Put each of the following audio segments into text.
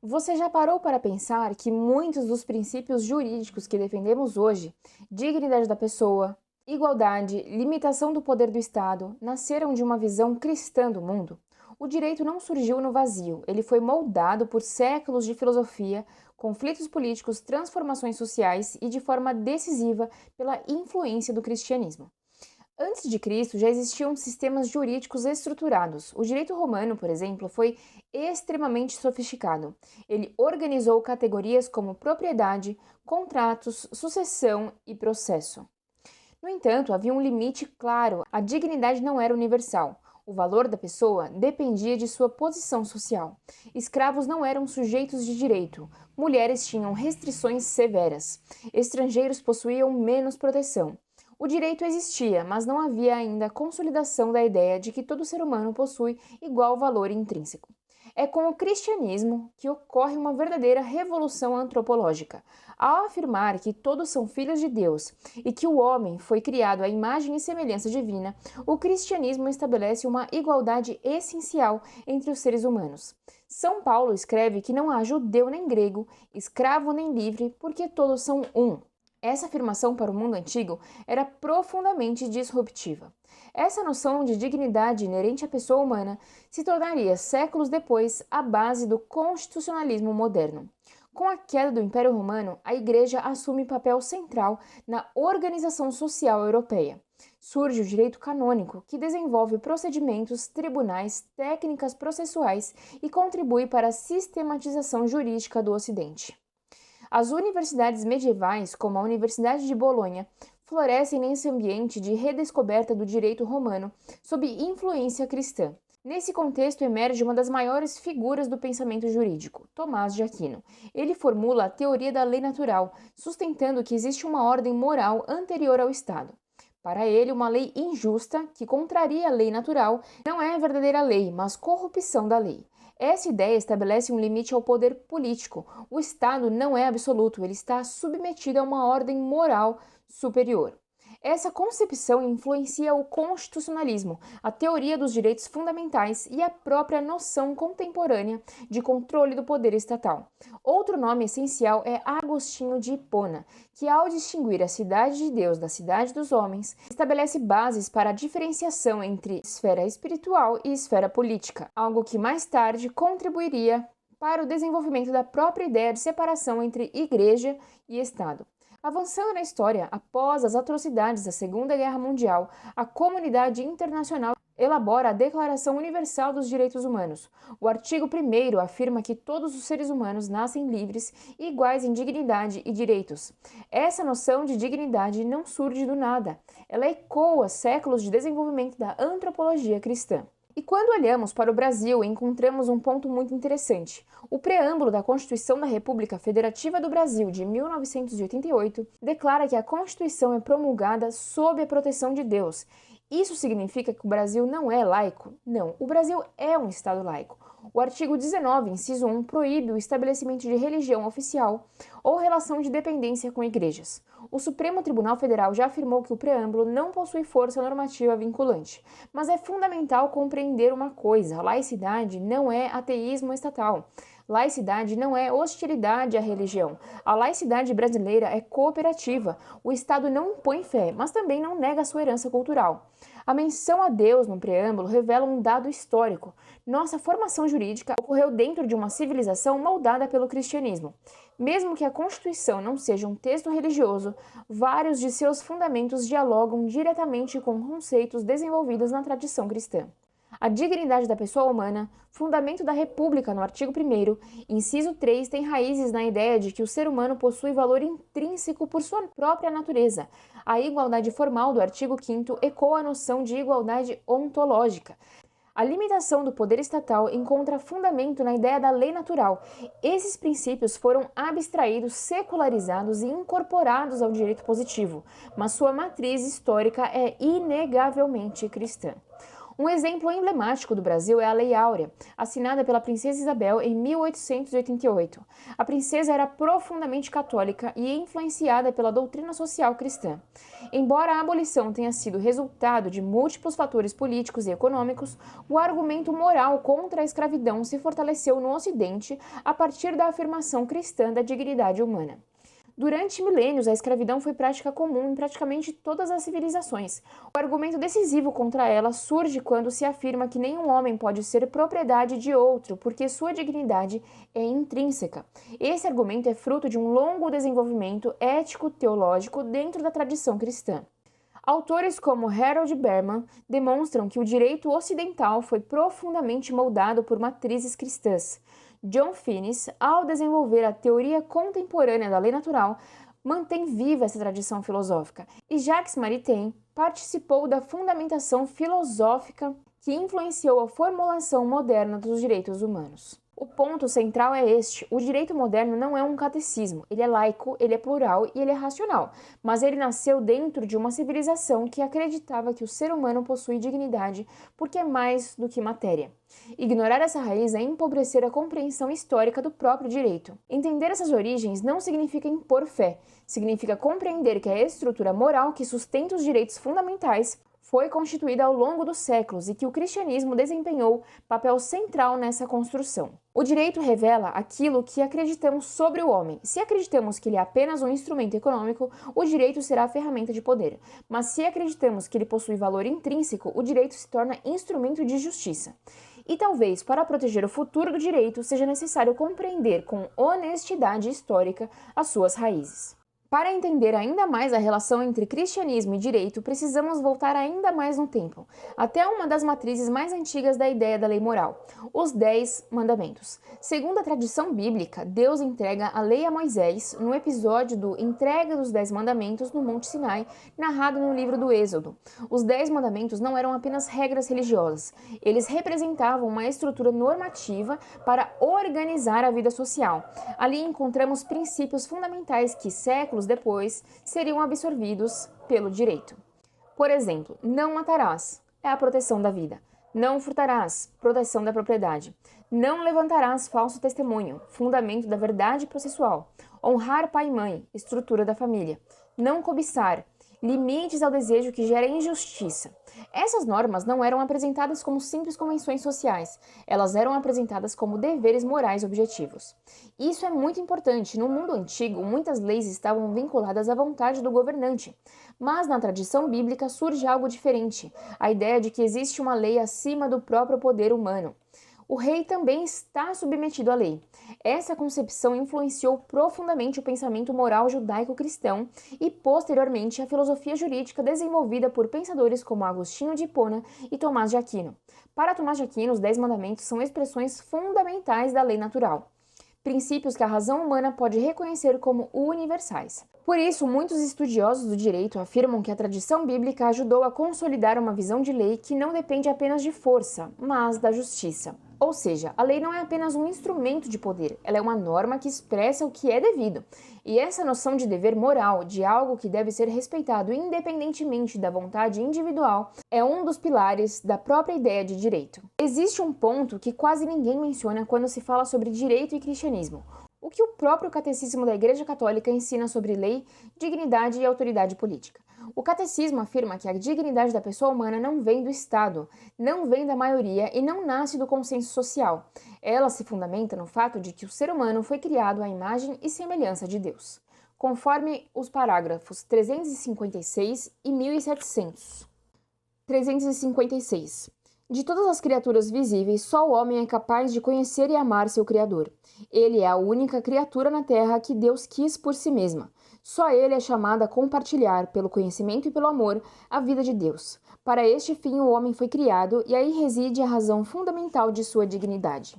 Você já parou para pensar que muitos dos princípios jurídicos que defendemos hoje, dignidade da pessoa, igualdade, limitação do poder do Estado, nasceram de uma visão cristã do mundo? O direito não surgiu no vazio, ele foi moldado por séculos de filosofia, conflitos políticos, transformações sociais e, de forma decisiva, pela influência do cristianismo. Antes de Cristo, já existiam sistemas jurídicos estruturados. O direito romano, por exemplo, foi extremamente sofisticado. Ele organizou categorias como propriedade, contratos, sucessão e processo. No entanto, havia um limite claro: a dignidade não era universal. O valor da pessoa dependia de sua posição social. Escravos não eram sujeitos de direito. Mulheres tinham restrições severas. Estrangeiros possuíam menos proteção. O direito existia, mas não havia ainda a consolidação da ideia de que todo ser humano possui igual valor intrínseco. É com o cristianismo que ocorre uma verdadeira revolução antropológica. Ao afirmar que todos são filhos de Deus e que o homem foi criado à imagem e semelhança divina, o cristianismo estabelece uma igualdade essencial entre os seres humanos. São Paulo escreve que não há judeu nem grego, escravo nem livre, porque todos são um. Essa afirmação para o mundo antigo era profundamente disruptiva. Essa noção de dignidade inerente à pessoa humana se tornaria, séculos depois, a base do constitucionalismo moderno. Com a queda do Império Romano, a Igreja assume papel central na organização social europeia. Surge o direito canônico, que desenvolve procedimentos, tribunais, técnicas processuais e contribui para a sistematização jurídica do Ocidente. As universidades medievais, como a Universidade de Bolonha, florescem nesse ambiente de redescoberta do direito romano sob influência cristã. Nesse contexto emerge uma das maiores figuras do pensamento jurídico, Tomás de Aquino. Ele formula a teoria da lei natural, sustentando que existe uma ordem moral anterior ao Estado. Para ele, uma lei injusta, que contraria a lei natural, não é a verdadeira lei, mas corrupção da lei. Essa ideia estabelece um limite ao poder político. O Estado não é absoluto, ele está submetido a uma ordem moral superior. Essa concepção influencia o constitucionalismo, a teoria dos direitos fundamentais e a própria noção contemporânea de controle do poder estatal. Outro nome essencial é Agostinho de Hipona, que, ao distinguir a cidade de Deus da cidade dos homens, estabelece bases para a diferenciação entre esfera espiritual e esfera política, algo que mais tarde contribuiria para o desenvolvimento da própria ideia de separação entre igreja e Estado. Avançando na história, após as atrocidades da Segunda Guerra Mundial, a comunidade internacional elabora a Declaração Universal dos Direitos Humanos. O artigo 1º afirma que todos os seres humanos nascem livres e iguais em dignidade e direitos. Essa noção de dignidade não surge do nada. Ela ecoa séculos de desenvolvimento da antropologia cristã. E quando olhamos para o Brasil, encontramos um ponto muito interessante. O preâmbulo da Constituição da República Federativa do Brasil de 1988 declara que a Constituição é promulgada sob a proteção de Deus. Isso significa que o Brasil não é laico? Não, o Brasil é um Estado laico. O artigo 19, inciso 1, proíbe o estabelecimento de religião oficial ou relação de dependência com igrejas. O Supremo Tribunal Federal já afirmou que o preâmbulo não possui força normativa vinculante, mas é fundamental compreender uma coisa: a laicidade não é ateísmo estatal. Laicidade não é hostilidade à religião. A laicidade brasileira é cooperativa. O Estado não impõe fé, mas também não nega sua herança cultural. A menção a Deus no preâmbulo revela um dado histórico. Nossa formação jurídica ocorreu dentro de uma civilização moldada pelo cristianismo. Mesmo que a Constituição não seja um texto religioso, vários de seus fundamentos dialogam diretamente com conceitos desenvolvidos na tradição cristã. A dignidade da pessoa humana, fundamento da República no artigo 1º, inciso 3, tem raízes na ideia de que o ser humano possui valor intrínseco por sua própria natureza. A igualdade formal do artigo 5º ecoa a noção de igualdade ontológica. A limitação do poder estatal encontra fundamento na ideia da lei natural. Esses princípios foram abstraídos, secularizados e incorporados ao direito positivo, mas sua matriz histórica é inegavelmente cristã. Um exemplo emblemático do Brasil é a Lei Áurea, assinada pela princesa Isabel em 1888. A princesa era profundamente católica e influenciada pela doutrina social cristã. Embora a abolição tenha sido resultado de múltiplos fatores políticos e econômicos, o argumento moral contra a escravidão se fortaleceu no Ocidente a partir da afirmação cristã da dignidade humana. Durante milênios, a escravidão foi prática comum em praticamente todas as civilizações. O argumento decisivo contra ela surge quando se afirma que nenhum homem pode ser propriedade de outro, porque sua dignidade é intrínseca. Esse argumento é fruto de um longo desenvolvimento ético-teológico dentro da tradição cristã. Autores como Harold Berman demonstram que o direito ocidental foi profundamente moldado por matrizes cristãs. John Finnis, ao desenvolver a teoria contemporânea da lei natural, mantém viva essa tradição filosófica, e Jacques Maritain participou da fundamentação filosófica que influenciou a formulação moderna dos direitos humanos. O ponto central é este: o direito moderno não é um catecismo, ele é laico, ele é plural e ele é racional, mas ele nasceu dentro de uma civilização que acreditava que o ser humano possui dignidade porque é mais do que matéria. Ignorar essa raiz é empobrecer a compreensão histórica do próprio direito. Entender essas origens não significa impor fé, significa compreender que a estrutura moral que sustenta os direitos fundamentais foi constituída ao longo dos séculos e que o cristianismo desempenhou papel central nessa construção. O direito revela aquilo que acreditamos sobre o homem. Se acreditamos que ele é apenas um instrumento econômico, o direito será a ferramenta de poder. Mas se acreditamos que ele possui valor intrínseco, o direito se torna instrumento de justiça. E talvez, para proteger o futuro do direito, seja necessário compreender com honestidade histórica as suas raízes. Para entender ainda mais a relação entre cristianismo e direito, precisamos voltar ainda mais no tempo, até uma das matrizes mais antigas da ideia da lei moral, os 10 Mandamentos. Segundo a tradição bíblica, Deus entrega a lei a Moisés no episódio do Entrega dos 10 Mandamentos no Monte Sinai, narrado no livro do Êxodo. Os 10 Mandamentos não eram apenas regras religiosas, eles representavam uma estrutura normativa para organizar a vida social. Ali encontramos princípios fundamentais que, séculos depois, seriam absorvidos pelo direito. Por exemplo, não matarás, é a proteção da vida. Não furtarás, proteção da propriedade. Não levantarás falso testemunho, fundamento da verdade processual. Honrar pai e mãe, estrutura da família. Não cobiçar, limites ao desejo que gera injustiça. Essas normas não eram apresentadas como simples convenções sociais, elas eram apresentadas como deveres morais objetivos. Isso é muito importante. No mundo antigo, muitas leis estavam vinculadas à vontade do governante, mas na tradição bíblica surge algo diferente, a ideia de que existe uma lei acima do próprio poder humano. O rei também está submetido à lei. Essa concepção influenciou profundamente o pensamento moral judaico-cristão e, posteriormente, a filosofia jurídica desenvolvida por pensadores como Agostinho de Hipona e Tomás de Aquino. Para Tomás de Aquino, os 10 mandamentos são expressões fundamentais da lei natural, princípios que a razão humana pode reconhecer como universais. Por isso, muitos estudiosos do direito afirmam que a tradição bíblica ajudou a consolidar uma visão de lei que não depende apenas de força, mas da justiça. Ou seja, a lei não é apenas um instrumento de poder, ela é uma norma que expressa o que é devido. E essa noção de dever moral, de algo que deve ser respeitado independentemente da vontade individual, é um dos pilares da própria ideia de direito. Existe um ponto que quase ninguém menciona quando se fala sobre direito e cristianismo: o que o próprio Catecismo da Igreja Católica ensina sobre lei, dignidade e autoridade política. O Catecismo afirma que a dignidade da pessoa humana não vem do Estado, não vem da maioria e não nasce do consenso social. Ela se fundamenta no fato de que o ser humano foi criado à imagem e semelhança de Deus, conforme os parágrafos 356 e 1700. 356. De todas as criaturas visíveis, só o homem é capaz de conhecer e amar seu Criador. Ele é a única criatura na Terra que Deus quis por si mesma. Só ele é chamado a compartilhar, pelo conhecimento e pelo amor, a vida de Deus. Para este fim o homem foi criado, e aí reside a razão fundamental de sua dignidade.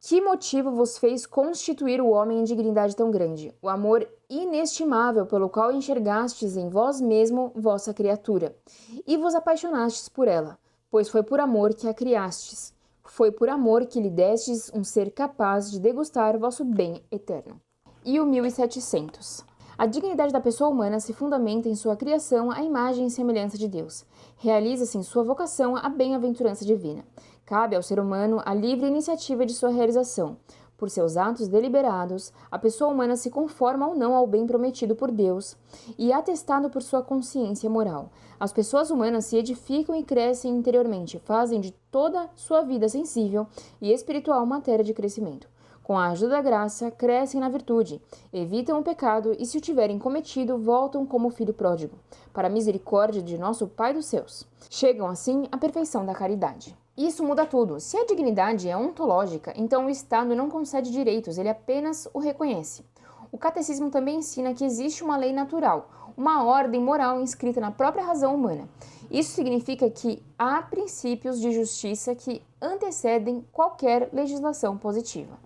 Que motivo vos fez constituir o homem em dignidade tão grande? O amor inestimável pelo qual enxergastes em vós mesmo vossa criatura, e vos apaixonastes por ela, pois foi por amor que a criastes. Foi por amor que lhe destes um ser capaz de degustar vosso bem eterno. E o 1700. A dignidade da pessoa humana se fundamenta em sua criação à imagem e semelhança de Deus. Realiza-se em sua vocação a bem-aventurança divina. Cabe ao ser humano a livre iniciativa de sua realização. Por seus atos deliberados, a pessoa humana se conforma ou não ao bem prometido por Deus e é atestado por sua consciência moral. As pessoas humanas se edificam e crescem interiormente, fazem de toda sua vida sensível e espiritual matéria de crescimento. Com a ajuda da graça, crescem na virtude, evitam o pecado e, se o tiverem cometido, voltam como o filho pródigo, para a misericórdia de nosso Pai dos céus. Chegam, assim, à perfeição da caridade. Isso muda tudo. Se a dignidade é ontológica, então o Estado não concede direitos, ele apenas o reconhece. O catecismo também ensina que existe uma lei natural, uma ordem moral inscrita na própria razão humana. Isso significa que há princípios de justiça que antecedem qualquer legislação positiva.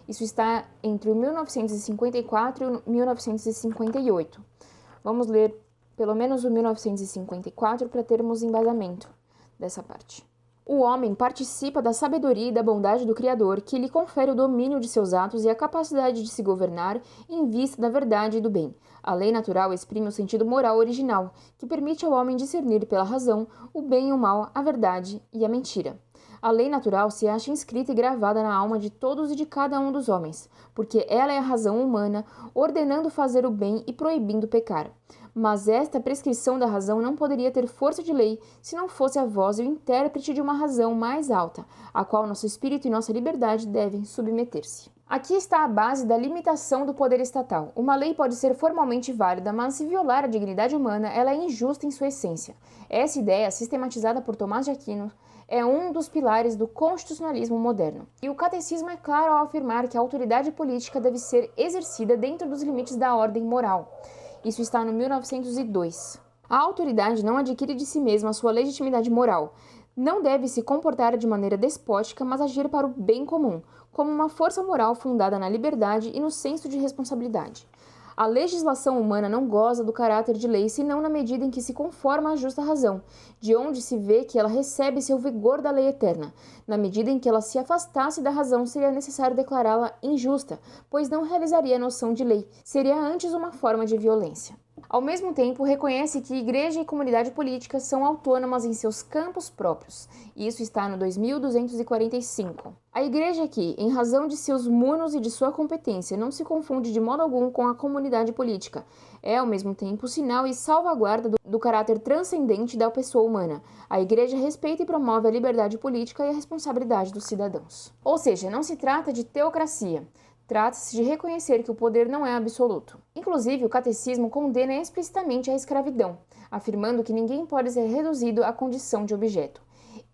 Isso está entre o 1954 e o 1958. Vamos ler pelo menos o 1954 para termos embasamento dessa parte. O homem participa da sabedoria e da bondade do Criador, que lhe confere o domínio de seus atos e a capacidade de se governar em vista da verdade e do bem. A lei natural exprime o sentido moral original, que permite ao homem discernir pela razão o bem e o mal, a verdade e a mentira. A lei natural se acha inscrita e gravada na alma de todos e de cada um dos homens, porque ela é a razão humana, ordenando fazer o bem e proibindo pecar. Mas esta prescrição da razão não poderia ter força de lei se não fosse a voz e o intérprete de uma razão mais alta, a qual nosso espírito e nossa liberdade devem submeter-se. Aqui está a base da limitação do poder estatal. Uma lei pode ser formalmente válida, mas se violar a dignidade humana, ela é injusta em sua essência. Essa ideia, sistematizada por Tomás de Aquino, é um dos pilares do constitucionalismo moderno. E o catecismo é claro ao afirmar que a autoridade política deve ser exercida dentro dos limites da ordem moral. Isso está no 1902. A autoridade não adquire de si mesma sua legitimidade moral. Não deve se comportar de maneira despótica, mas agir para o bem comum, como uma força moral fundada na liberdade e no senso de responsabilidade. A legislação humana não goza do caráter de lei senão na medida em que se conforma à justa razão, de onde se vê que ela recebe seu vigor da lei eterna. Na medida em que ela se afastasse da razão, seria necessário declará-la injusta, pois não realizaria a noção de lei, seria antes uma forma de violência. Ao mesmo tempo, reconhece que igreja e comunidade política são autônomas em seus campos próprios. Isso está no 2245. A igreja que, em razão de seus munos e de sua competência, não se confunde de modo algum com a comunidade política, é ao mesmo tempo sinal e salvaguarda do caráter transcendente da pessoa humana. A igreja respeita e promove a liberdade política e a responsabilidade dos cidadãos. Ou seja, não se trata de teocracia. Trata-se de reconhecer que o poder não é absoluto. Inclusive, o catecismo condena explicitamente a escravidão, afirmando que ninguém pode ser reduzido à condição de objeto.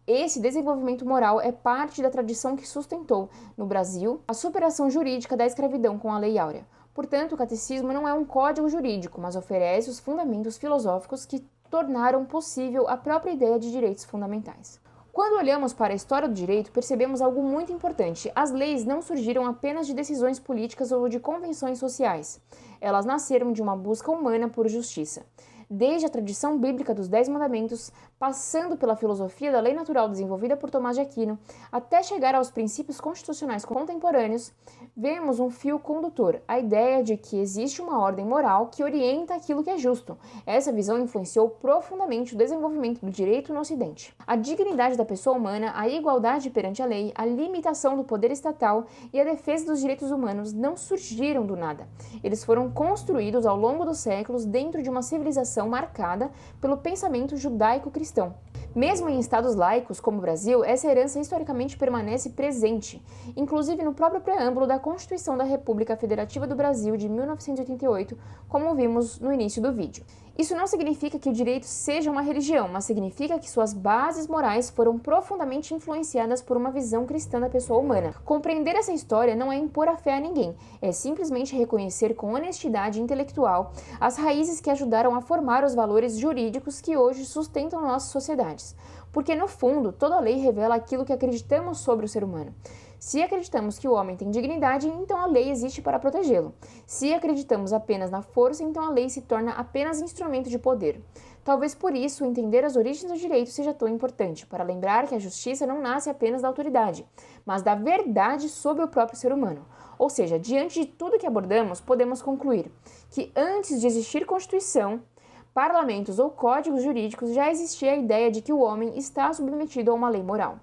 Esse desenvolvimento moral é parte da tradição que sustentou, no Brasil, a superação jurídica da escravidão com a Lei Áurea. Portanto, o catecismo não é um código jurídico, mas oferece os fundamentos filosóficos que tornaram possível a própria ideia de direitos fundamentais. Quando olhamos para a história do direito, percebemos algo muito importante. As leis não surgiram apenas de decisões políticas ou de convenções sociais. Elas nasceram de uma busca humana por justiça. Desde a tradição bíblica dos 10 mandamentos, passando pela filosofia da lei natural desenvolvida por Tomás de Aquino, até chegar aos princípios constitucionais contemporâneos, vemos um fio condutor, a ideia de que existe uma ordem moral que orienta aquilo que é justo. Essa visão influenciou profundamente o desenvolvimento do direito no Ocidente. A dignidade da pessoa humana, a igualdade perante a lei, a limitação do poder estatal e a defesa dos direitos humanos não surgiram do nada. Eles foram construídos ao longo dos séculos dentro de uma civilização marcada pelo pensamento judaico-cristão. Mesmo em estados laicos como o Brasil, essa herança historicamente permanece presente, inclusive no próprio preâmbulo da Constituição da República Federativa do Brasil de 1988, como vimos no início do vídeo. Isso não significa que o direito seja uma religião, mas significa que suas bases morais foram profundamente influenciadas por uma visão cristã da pessoa humana. Compreender essa história não é impor a fé a ninguém, é simplesmente reconhecer com honestidade intelectual as raízes que ajudaram a formar os valores jurídicos que hoje sustentam nossas sociedades. Porque, no fundo, toda lei revela aquilo que acreditamos sobre o ser humano. Se acreditamos que o homem tem dignidade, então a lei existe para protegê-lo. Se acreditamos apenas na força, então a lei se torna apenas instrumento de poder. Talvez por isso entender as origens do direito seja tão importante, para lembrar que a justiça não nasce apenas da autoridade, mas da verdade sobre o próprio ser humano. Ou seja, diante de tudo que abordamos, podemos concluir que antes de existir Constituição, parlamentos ou códigos jurídicos, já existia a ideia de que o homem está submetido a uma lei moral.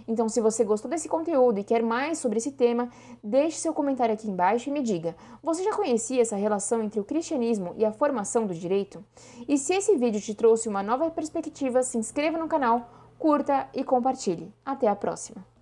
Então, se você gostou desse conteúdo e quer mais sobre esse tema, deixe seu comentário aqui embaixo e me diga, você já conhecia essa relação entre o cristianismo e a formação do direito? E se esse vídeo te trouxe uma nova perspectiva, se inscreva no canal, curta e compartilhe. Até a próxima!